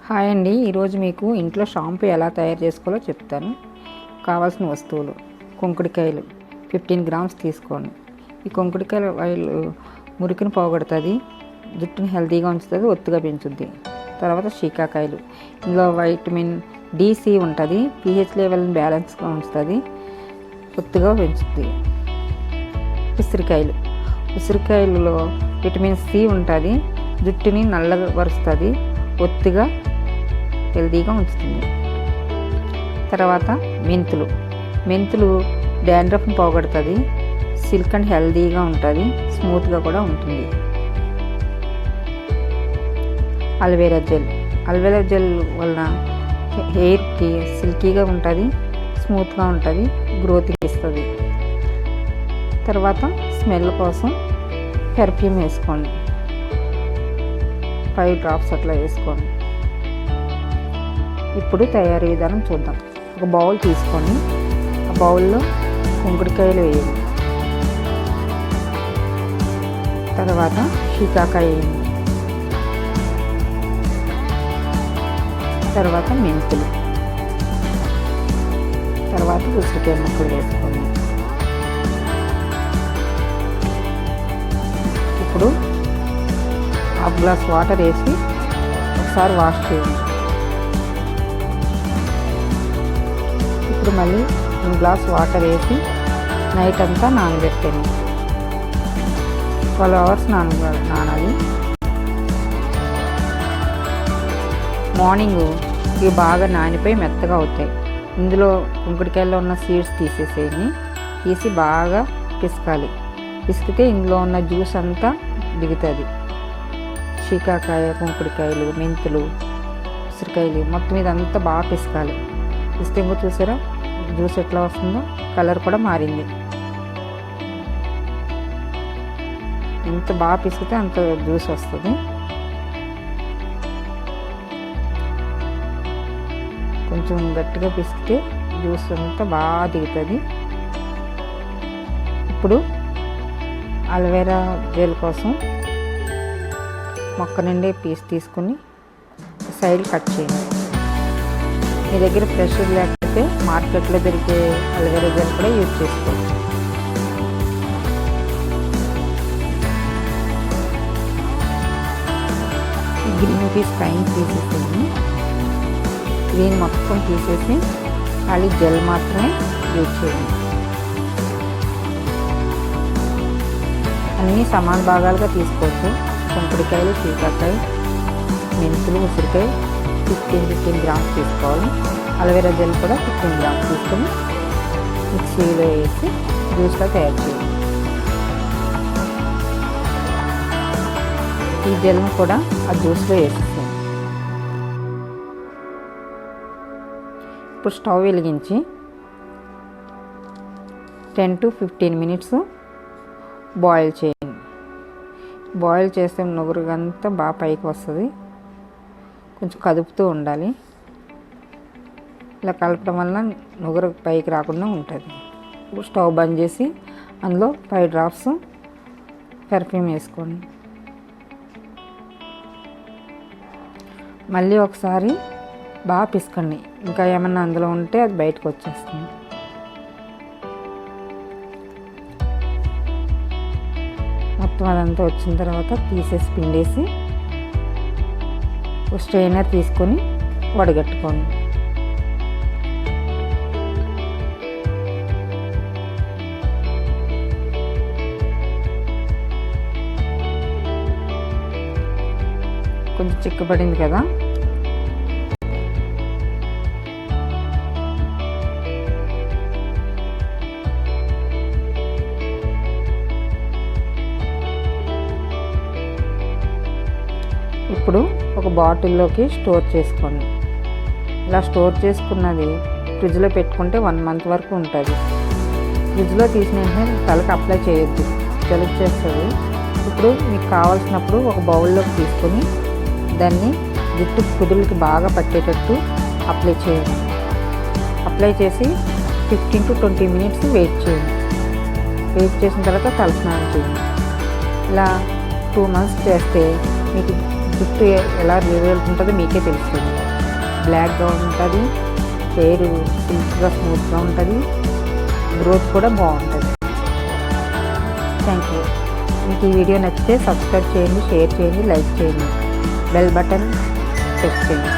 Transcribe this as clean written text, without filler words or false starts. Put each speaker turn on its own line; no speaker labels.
Hi అండి, ఈరోజు మీకు ఇంట్లో షాంపూ ఎలా తయారు చేసుకోవాలో చెప్తాను. కావాల్సిన వస్తువులు: కుంకుడికాయలు 15 గ్రామ్స్ తీసుకోండి. ఈ కుంకుడికాయల ఆయిల్ మురికిని పోగొడుతుంది, జుట్టుని హెల్తీగా ఉంచుతుంది, ఒత్తుగా పెంచుద్ది. తర్వాత శీకాకాయలు, ఇందులో వైటమిన్ డి ఉంటుంది, pH లెవెల్ని బ్యాలెన్స్గా ఉంచుతుంది, ఒత్తుగా పెంచుద్ది. ఉసిరికాయలలో విటమిన్ సి ఉంటుంది, జుట్టుని నల్లగా పరుస్తుంది, ఒత్తుగా హెల్తీగా ఉంచుతుంది. తర్వాత మెంతులు డాండ్రఫ్ని పోగొడుతుంది, సిల్క్ అండ్ హెల్తీగా ఉంటుంది, స్మూత్గా కూడా ఉంటుంది. అల్వేరా జెల్ వలన హెయిర్కి సిల్కీగా ఉంటుంది, స్మూత్గా ఉంటుంది, గ్రోత్కి ఇస్తుంది. తర్వాత స్మెల్ కోసం పెర్ఫ్యూమ్ వేసుకోండి, 5 డ్రాప్స్ అట్లా వేసుకోండి. ఇప్పుడు తయారీ విధానం చూద్దాం. ఒక బౌల్ తీసుకొని ఆ బౌల్లో కుంకుడికాయలు వేయండి, తర్వాత శీకాకాయ వేయండి, తర్వాత మెంతులు, తర్వాత ఉసిరికాయ ముక్కలు వేసుకోండి. ఇప్పుడు 1/2 గ్లాస్ వాటర్ వేసి ఒకసారి వాష్ చేయండి. ఇప్పుడు మళ్ళీ 1 గ్లాస్ వాటర్ వేసి నైట్ అంతా నానబెట్టండి. 12 అవర్స్ నానాలి. మార్నింగ్ ఇవి బాగా నానిపోయి మెత్తగా అవుతాయి. ఇందులో కుంకుడికాయల్లో ఉన్న సీడ్స్ తీసి బాగా పిసకాలి. పిసికితే ఇందులో ఉన్న జ్యూస్ అంతా దిగుతుంది. శీకాకాయ, కుంకుడికాయలు, మెంతులు, ఉసిరికాయలు మొత్తం ఇదంతా బాగా పిసకాలి. పిసితే ఇంకో చూసారా జ్యూస్ ఎట్లా వస్తుందో, కలర్ కూడా మారింది. ఎంత బాగా పిసికితే అంత జ్యూస్ వస్తుంది. కొంచెం గట్టిగా పిసికితే జ్యూస్ అంతా బాగా దిగుతుంది. ఇప్పుడు అలోవెరా జెల్ కోసం మొక్క నుండి పీస్ తీసుకుని సైడ్ కట్ చేయండి. మీ దగ్గర ఫ్రెష్ లేకపోతే మార్కెట్లో దొరికే అలోవెరా జెల్ కూడా యూజ్ చేసుకోవచ్చు. ఈ గ్రీన్ పీస్ పైన తీసేసి గ్రీన్ మొత్తం తీసేసి ఖాళీ జెల్ మాత్రమే యూజ్ చేయండి. అన్నీ సమాన భాగాలుగా తీసుకోవచ్చు. కుంకుడికాయలు, శీకాకాయ, మెంతులు, ఉసిరికాయ 15 గ్రామ్స్ తీసుకోవాలి. అలోవెరా జెల్ కూడా 15 గ్రామ్స్ తీసుకొని మిక్సీలో వేసి జ్యూస్గా తయారు చేయాలి. ఈ జెల్ను కూడా ఆ జ్యూస్లో వేసేసాను. ఇప్పుడు స్టవ్ వెలిగించి 10 to 15 మినిట్స్ బాయిల్ చేయండి. బాయిల్ చేస్తే నుగురుగంతా బాగా పైకి వస్తుంది. కొంచెం కదుపుతూ ఉండాలి. ఇలా కలపడం వల్ల నుగురు పైకి రాకుండా ఉంటుంది. ఇప్పుడు స్టవ్ బంద్ చేసి అందులో 5 డ్రాప్స్ పెర్ఫ్యూమ్ వేసుకోండి. మళ్ళీ ఒకసారి బాగా పిసకండి. ఇంకా ఏమన్నా అందులో ఉంటే అది బయటకు వచ్చేస్తుంది. మొత్తం అదంతా వచ్చిన తర్వాత తీసేసి పిండేసి ఒక స్ట్రైనర్ తీసుకొని వడగట్టుకోండి. కొంచెం చిక్కబడింది కదా, ఇప్పుడు ఒక బాటిల్లోకి స్టోర్ చేసుకోండి. ఇలా స్టోర్ చేసుకున్నది ఫ్రిడ్జ్లో పెట్టుకుంటే 1 మంత్ వరకు ఉంటుంది. ఫ్రిడ్జ్లో తీసిన వెంటనే తలకు అప్లై చేయొద్దు, జలుబు చేస్తుంది. ఇప్పుడు మీకు కావాల్సినప్పుడు ఒక బౌల్లోకి తీసుకొని దాన్ని జుట్టు కుదులకి బాగా పట్టేటట్టు అప్లై చేయండి. అప్లై చేసి 15 to 20 మినిట్స్ వెయిట్ చేయండి. వెయిట్ చేసిన తర్వాత తలస్నానం చేయండి. ఇలా 2 months చేస్తే మీకు జుట్టు ఎలా వెళ్తుంటుందో మీకే తెలుస్తుంది. బ్లాక్గా ఉంటుంది, హెయిర్ సిల్క్గా స్మూత్గా ఉంటుంది, గ్రోత్ కూడా బాగుంటుంది. Thank you. మీకు ఈ వీడియో నచ్చితే సబ్స్క్రైబ్ చేయండి, షేర్ చేయండి, లైక్ చేయండి, బెల్ బటన్ ప్రెస్ చేయండి.